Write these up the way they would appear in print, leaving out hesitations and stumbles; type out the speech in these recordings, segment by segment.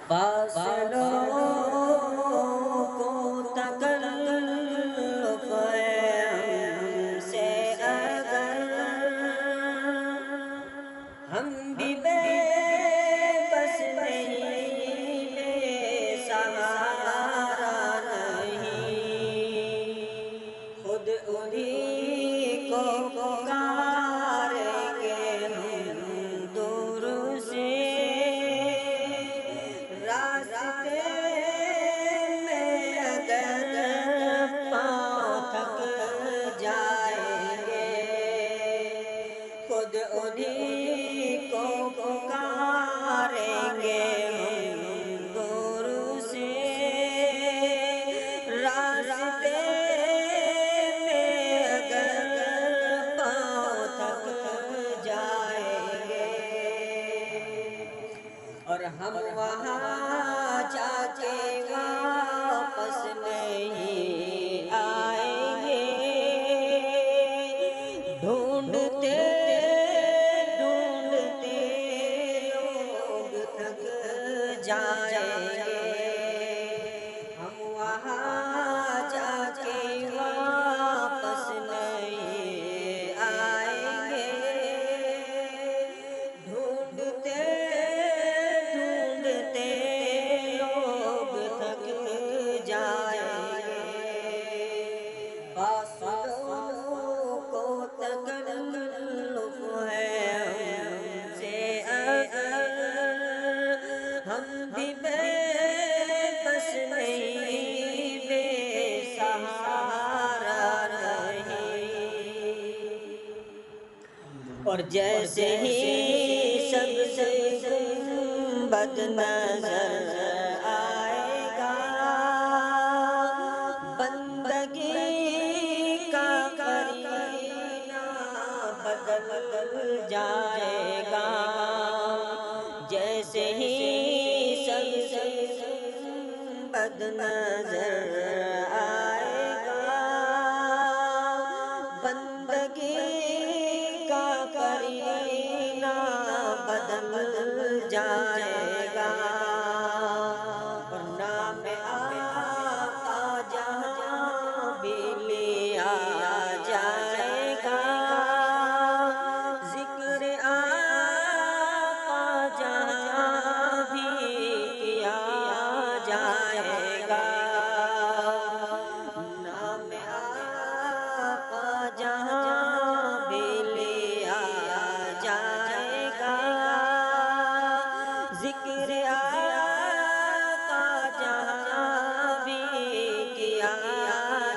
فاصلوں کو تکلف ہے ہم سے اگر ہم بھی بے بس نہیں، بے سہارا نہیں، خود انہی کو پکاریں گے ہم دور سے، راستے میں اگر پاؤں تھک جائیں گے، خود انہی کو پکاریں گے ہم دور سے، راستے میں اگر پاؤں تھک جائیں گے، اور ہم وہاں جا کے واپس نہیں آئیں گے، ڈھونڈتے ڈھونڈتے لوگ تھک جائیں گے، ہم وہاں جا کے واپس نہیں آئیں گے، ڈھونڈتے ڈھونڈتے لوگ تھک جائیں گے، فاصلوں کو تکلف ہے ہم سے اگر ہم بھی بے بس نہیں، بے سہارا نہیں، اور جیسے ہی سب سے گنبد نظر آئے گا، بندگی کا قرینہ بدل جائے گا، جیسے ہی سب سے گنبد نظر آئے گا، بندگی کا قرینہ بدل جائے گا، اور نام آقا جہاں بھی لیا جائے گا، ذکر آقا جہاں بھی کیا جائے گا، نام آقا جہاں بھی لیا جائے گا، ذکر آقا جہاں بھی کیا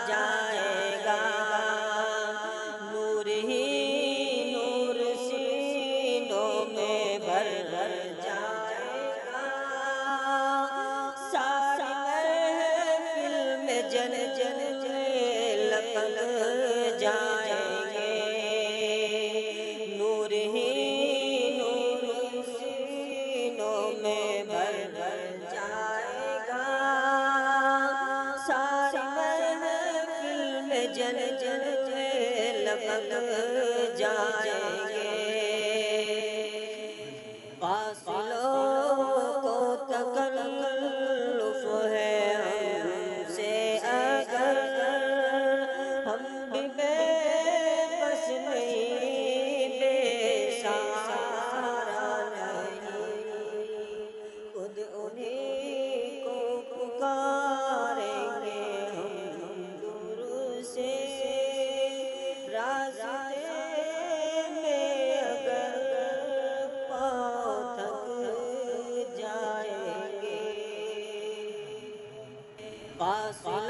جائے گا، نور ہی نور سینوں میں بھر بھر جائے گا، ساری محفل میں جل جل لپک جائیں گے، نور ہی نور سینوں میں بھر بھر جائے گا، ساری محفل میں جل جل لپک جائیں گے، فاصلوں کو تکلف ہے ہم سے اگر ہم بھی بے بس نہیں، بے سہارا نہیں، خود انہی کو پکاریں گے ہم دور سے، راستے میں اگر پاؤں تھک جائیں گے، فاصلوں